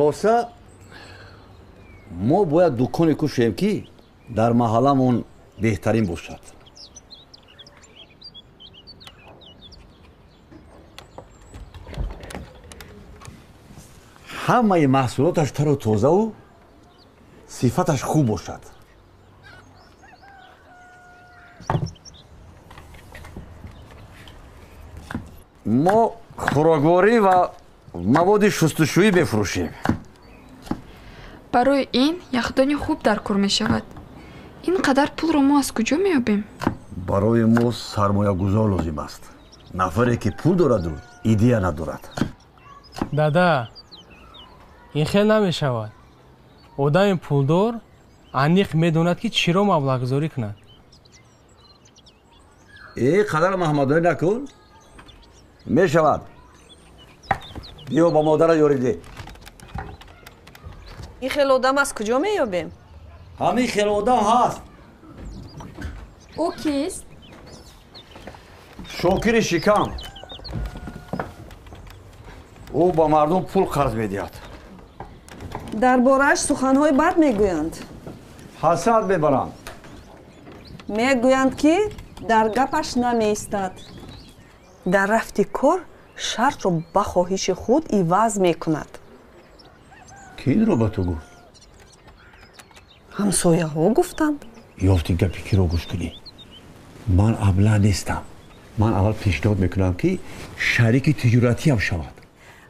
خلاصه ما باید دکانی کشیم که در محلمون بهترین باشد. همه محصولاتش تر و تازه و صفتش خوب باشد. ما خوراکواری و مواد شستشویی بفروشیم. برای این یخدانی خوب در کار می شود. اینقدر پول رو ما از کجا می یابیم؟ برای ما سرمایه گذار لازم است. نفری که پول دارد و ایده ندارد. دادا این خیلی نمی شود. آدم پولدار انیق می داند که چرا مبلغ گذاری کند. ای قدر محمدانی نکن. می شود. بیا با مادر یاریده. این خیلی آدم از کجا می یابیم؟ همین خیلی آدم هست. او کیست؟ شاکر شکم. او با مردم پول قرض میدهد. درباره‌اش سخنهای بد میگویند. حسد میبرند. میگویند که در گپش نمیایستد. در رفت کار شرط رو به خواهش خود عوض میکند. کی این رو به تو گفت؟ همسایه ها گفتند. یافتی گپی کی رو گوش کنی؟ من ابله نیستم. من اول پیشنهاد میکنم که شریک تجارتی هم شود.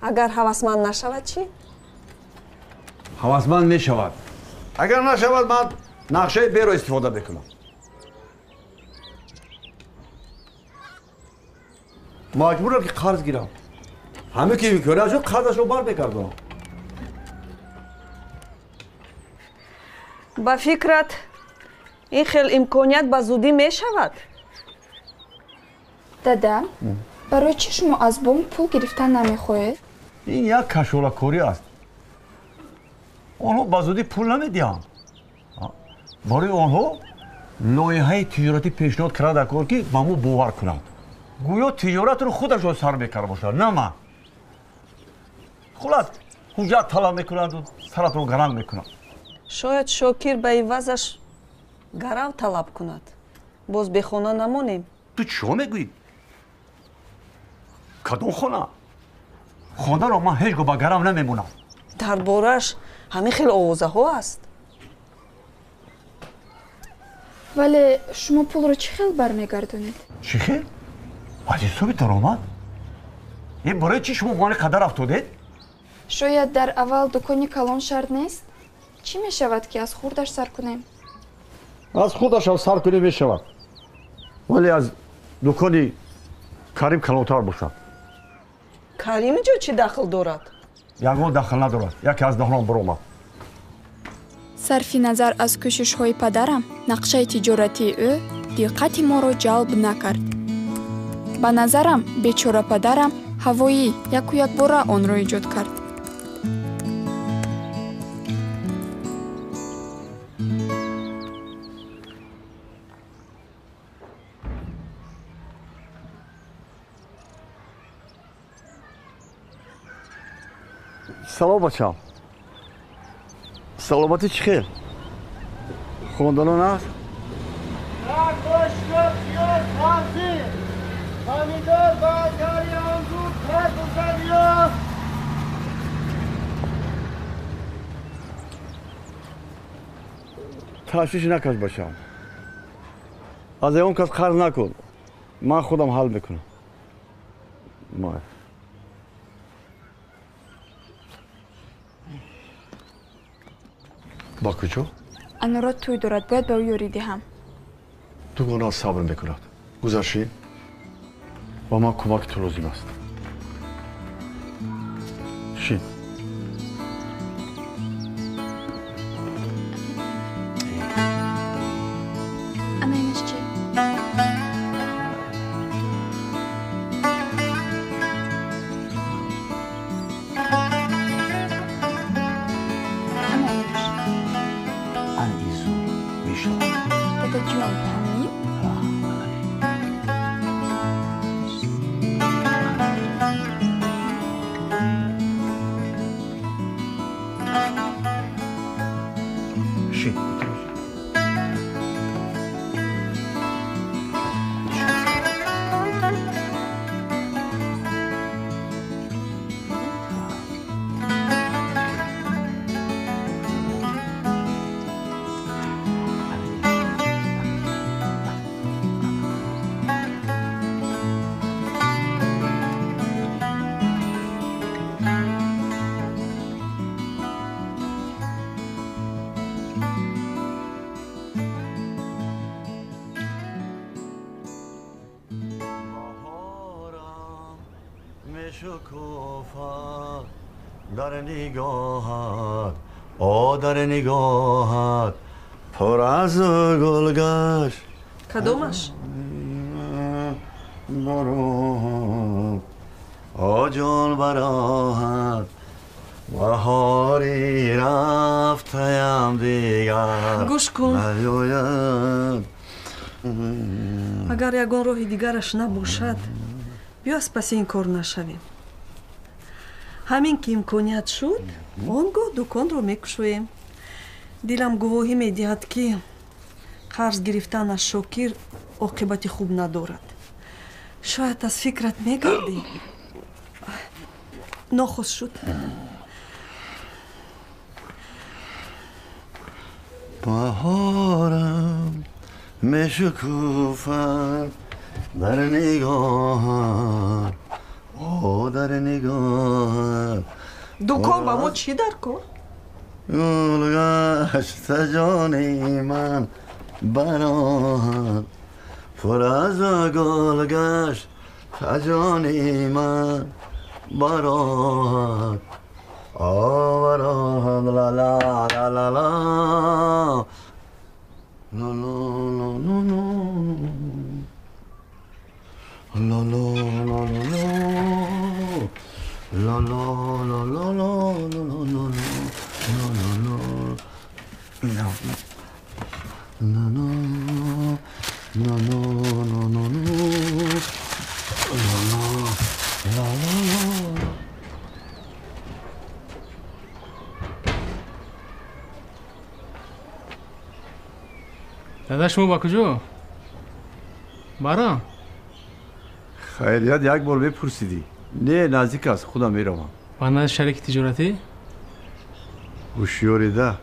اگر هوسمند نشود چی؟ هوسمند میشود. اگر نشود من نقشه بی رو استفاده بکنم. مجبورم که قرض گیرم. همه که میکنه از اون قرضش رو بر بگردم. با فکرت این خیلی امکانیت به زودی میشود؟ دادا برای چی شما از بانک پول گرفتن نمیخواهید؟ این یک کشوله است. آنها به زودی پول نمیدهند. برای آنها لایحه تجارتی پیشنهاد کرده کار که با ما باور کنند. گویا تجارت رو خودشون سر میکرده باشد، نه من. خلاص حجت طلب میکنند و سرت رو گرم میکنند. شاید شاکر به عوضش گرم طلب کند. باز به خانه نمانیم. تو چه میگویی؟ کدوم خانه؟ خانه رو من هیچ گاه با گرم نمیمونم. دربارش همه خیلی آوازه ها است. ولی شما پول رو چه خیلی برمیگردونید؟ چی خیلی؟ از حسابی درآمد؟ این برای چی شما مال قدر افتادید؟ شاید در اول دکانی کلان شرط نیست؟ چی می شود که از خوردش سر کنیم؟ از خودش هم سر کنی میشود. ولی از دکانی کریم کلانتر باشد. کریم اینجا چی دخل دارد؟ یگان دخل ندارد. یکی از دهنام برآمد. صرف نظر از کوشش های پدرم نقشه تجارتی او دقت ما را جلب نکرد. به نظرم بیچاره پدرم هوایی یک و یک باره آن را ایجاد کرد. سلام بچم. سلامتی چی خیر؟ خواندنان هست؟ تشویش نکش بچم. از اون کس قرض نکن. من خودم حل میکنم. مای. با کجا؟ انورات توی دارد باید به او یاری دهم. تو گناه صبر میکند. گذشتی و من کمک تو لازم است. شین. اما اینش چی؟ شی شکوفا در نگاهت در نگاهت پر از گلگشت کدومش؟ برو جان براهت بهاری رفتیم دیگر گوش کن نیاید اگر یگان راهی دیگرش نباشد بیا از پس این کار نشویم همین که امکانیت شد آنگاه دکان رو میکشویم دلم گواهی میدهد که قرض گرفتن از شاکر عاقبت خوب ندارد شاید از فکرت میگردی ناخوش شد بهارم میشکوفد در نگاهت در نگاهت دکان با ما چی در کن؟ گلگشت جانی من برات پر از گلگشت جانی من برات برات لا لا لا لا لا لا لا لا لا دادا شما با کجا؟ برام خیلیت یک بار بپرسیدی نه نزدیک است خودم میروم بنا شریک تجارتی؟ هوشیاری ده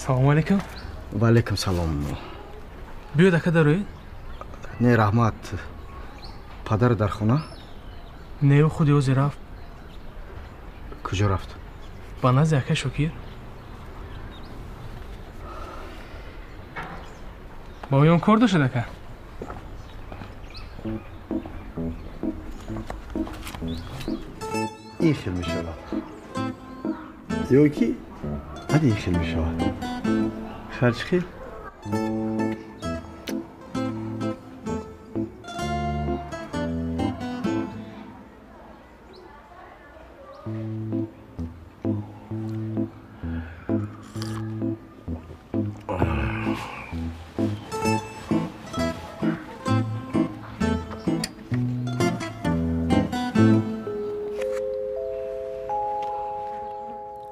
سلام علیکم و علیکم سلام بیا دکه داروید؟ نه رحمت پدر در خونه نه او خودی اوزی رفت کجا رفت؟ با نزد یکه شکیر با اویان کار داشته دکه این خیل می شود یوکی هدی این خیل می شود خرج خیل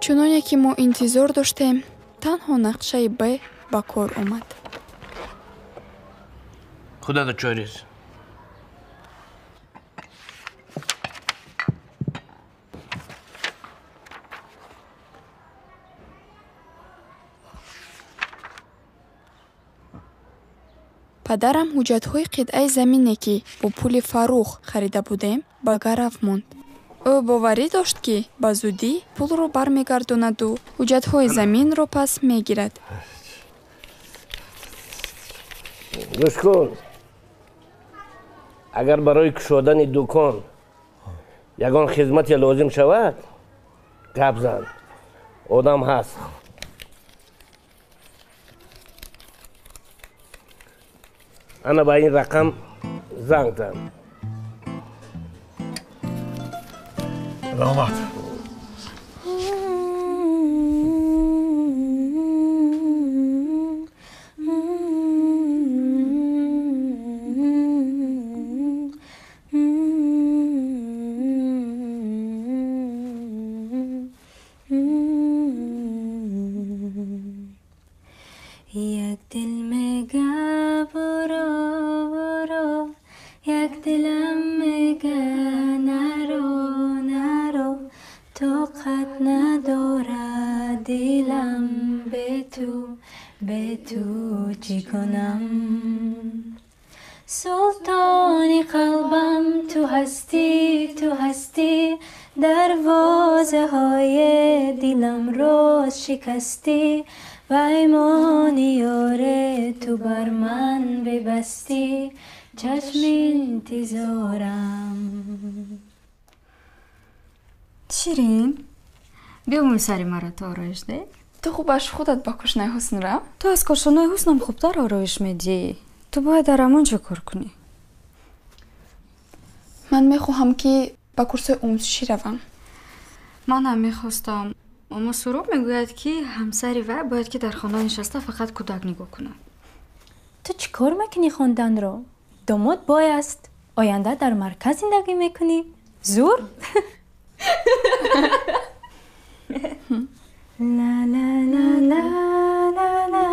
чуноне ки мо интизор доштем танҳо нақшаи б ба кор омад خدا دا چای ریز падарам ҳуҷҷатҳои қитъаи замине ки бо пули фарӯх харида будем ба гараф монд ӯ боварӣ дошт, ки ба зудӣ пулро бармегардонаду ҳуҷҷатҳои заминро пас мегирад. гӯш кун. агар барои кушодани дукон ягон хизмате лозим шавад, гап зан. одам ҳаст. ана ба ин рақам занг зан. рамат. یک دل میگه برو برو، یک دلم میگه نرو نرو، طاقت نداره دلم به تو چی کنم. سلطانی قلبم تو هستی، دروازه های دلم رو شکستی، و ایمان یاره تو بر من ببستی، چشم انتظارم. شیرین بیامون سری مرا تو آرایش ده. ту хубаш худат ба кушнаи ҳусн ра? تو از کارشنای حسنم خوبتر آرایش میدی. تو باید در همانجا کار کنی. ман мехоҳам ки ба курсои омӯзишӣ равам. منم میخواستم، اما سروغ میگوید که همسری وی باید که در خانه نشسته فقط کودک نگاه کند. تو چی کار میکنی خوندن رو؟ داماد بای است. آینده در مرکز زندگی میکنی؟ زور؟ لا لا لا لا لا لا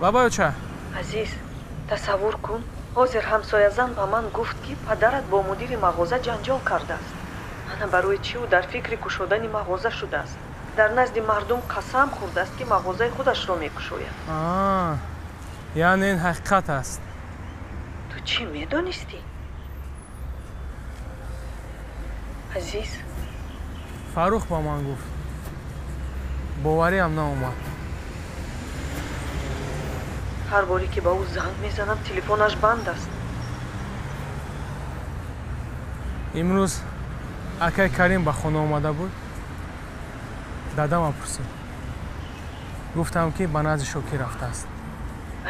бабаюча. азиз, тасаввур кун, ҳозир ҳамсоязан ба ман гуфт ки падарат бо мудири мағоза ҷанҷол кардааст. ана барои чи ӯ дар фикри кушодани мағоза шудааст. дар назди мардум қасам хӯрдааст ки мағозаи худашро мекушояд. яъне ин ҳақиқат аст. ту чӣ медонистӣ? азиз, фарух ба ман гуфт. бовариам наомад. ҳар боре ки ба ӯ занг мезанам, телефонаш банд аст. имрӯз акай карим ба хона омада буд. дадама пурсид. гуфтам ки ба назди шокир рафтааст.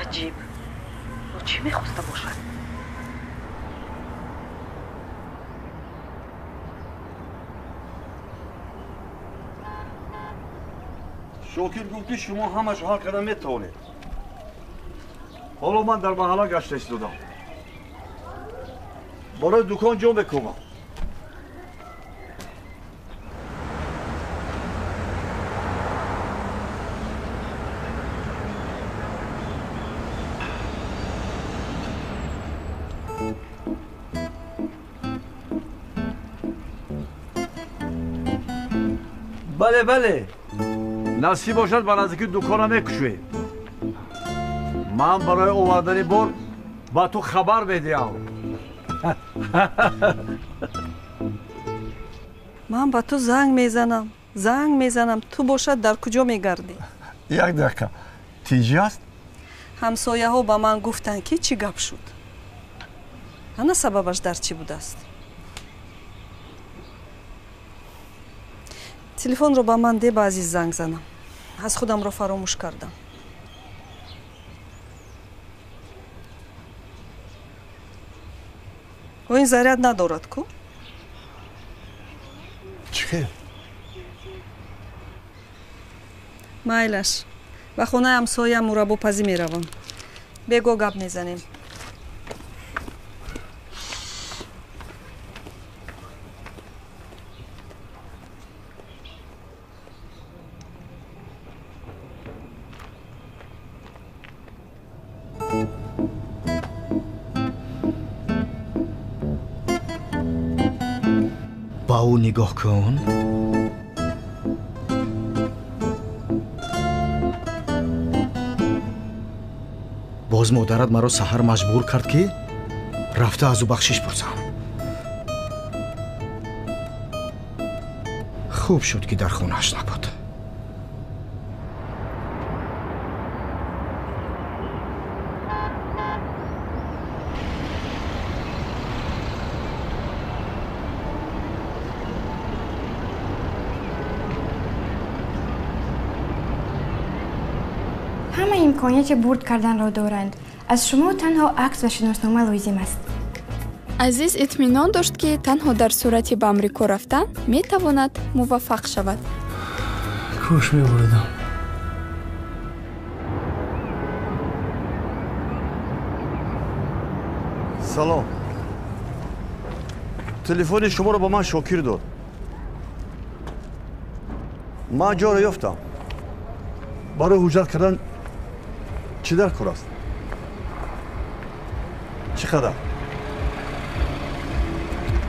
аҷиб. ӯ чӣ мехоста бошад? шокир гуфт ки шумо ҳамаашо ҳал карда метавонед. ҳоло ман дар маҳалла гашта истодам. барои дукон ҷо мекӯбам. бале бале, насиб бошад ба наздики дуконам мекушоед. ман барои овардани бор ба ту хабар медиҳам. ман ба ту занг мезанам, ту бошад дар куҷо мегардӣ? як дақиқа, тиҷӣ аст? ҳамсояҳо ба ман гуфтанд ки чӣ гап шуд. ана сабабаш дар чӣ будааст? телефонро ба ман де ба азиз занг занам. аз худамро фаромӯш кардам. ӯ ин заряд надорад ку? чӣ? майлаш, ба хонаи ҳамсоям мураббопазӣ меравам. бего гап мезанем. ба ӯ нигоҳ кун. боз модарат маро саҳар маҷбур кард ки рафта аз ӯ бахшиш пурсам. хуб шуд ки дар хонааш набуд. ҳама имконияти бурд карданро доранд. аз шумо танҳо акс ва шиноснома лозим аст. азиз итминон дошт ки танҳо дар сурати ба амрико рафтан метавонад муваффақ шавад. кӯш мебурдам. салом. телефони шуморо ба ман Шокир дод. ман ҷоро ёфтам. барои ҳуҷҷат кардан чӣ дар кор аст? чӣ қадар?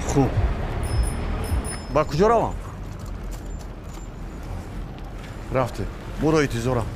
хуб. ба куҷо равам? рафте. буро интизорам.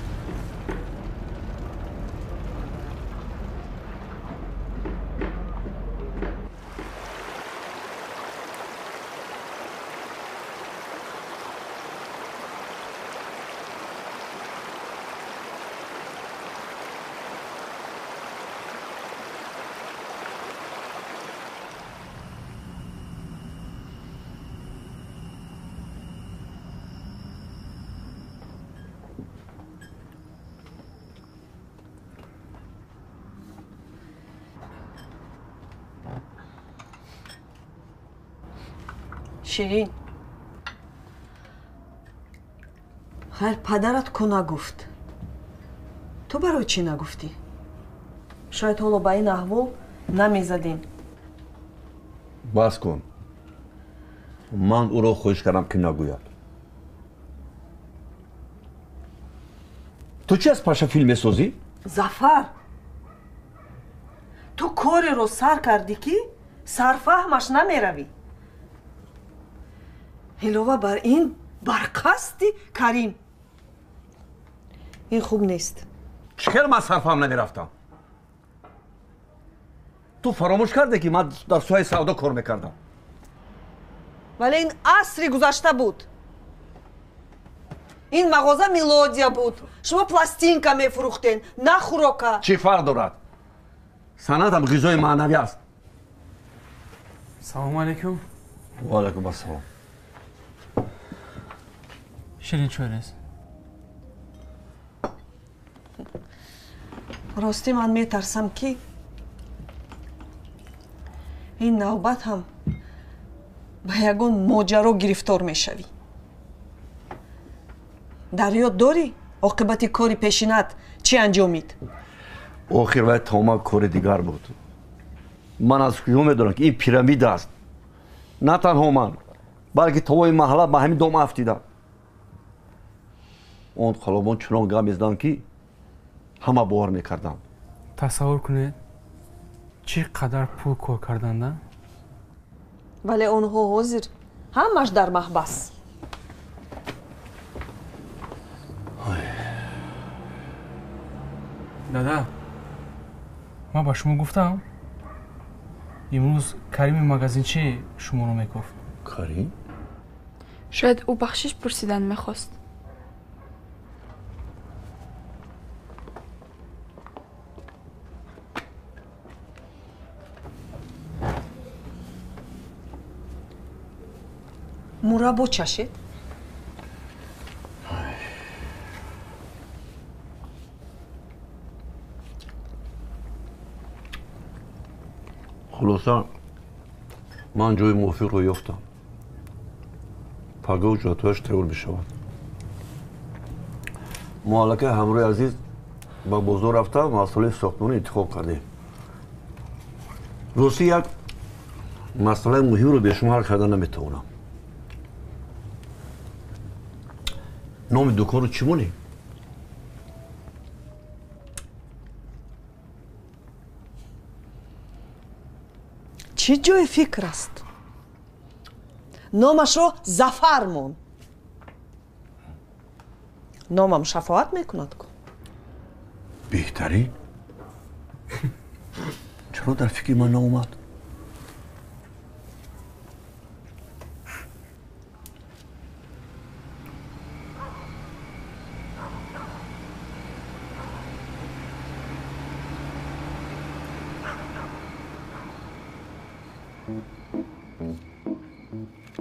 ширин, хайр падарат ку нагуфт. ту барои чӣ нагуфтӣ? шояд ҳоло ба ин аҳвол намезадем. бас кун. ман ӯро хоҳиш кардам ки нагӯяд. ту чӣ аз паша филм месозӣ? зафар, ту кореро сар кардӣ ки сарфаҳмаш намеравӣ. илова бар ин барқасди Карим. ин хуб нест. чхел ман сарфаҳм намерафтам. ту фаромӯш карде ки ман дар соҳаи савдо кор мекардам. вале ин асри гузашта буд. ин мағоза Мелодия буд. шумо пластинка мефурӯхтен, на хӯрока. чӣ фарқ дорад? санъатам ғизои маънавӣ аст. салому алайкум. ва алайкум ассалом. ширин чӯрест? ростӣ ман метарсам ки ин навбат ҳам ба ягон моҷаро гирифтор мешавӣ. дар ёд дорӣ оқибати кори пешинат чӣ анҷомид? охир вай тома кори дигар буд. ман аз куҷо медонам ки ин пирамида аст. на танҳо ман, балки тамоми маҳалла ба ҳамин дом афтидам. он қалобон чунон гап мезаданд ки ҳама бовар мекарданд. тасаввур кунед чӣ қадар пул кор карданда? вале онҳо ҳозир ҳамаш дар маҳбас. дада, ман ба шумо гуфтам имрӯз Карими магазинчӣ шуморо мекуфт. Карим? шояд ӯ бахшиш пурсидан мехост. мураббо чашед? хулоса ман ҷои мувофиқро ёфтам. паго уҷратҳояш теор мешавад. مالک همراه عزیز با بازار رفته مسئله ساختمان انتخاب کرده. روسی یک مسئله مهم رو به شما حل کردن نمیتونم. نام دکان رو چی مونی؟ چی جای فکر است؟ نامش رو زفر مون. نامم شفاعت میکند کن. بهترین؟ چرا در فکر من ناومد؟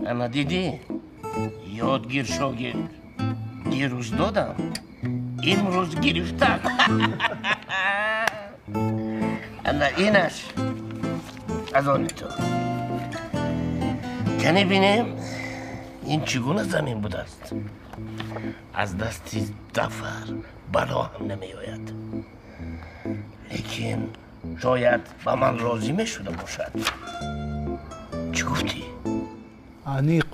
انا دیدی؟ یادگیر شاگرد. دیروز دادم امروز گرفتم. انا اینش از آن تو کنی بینیم این چگونه زمین بوده است. از دستی دفر بلا هم نمی آید، لیکن شاید با من راضی می شده باشد. چی گفتی؟ انیق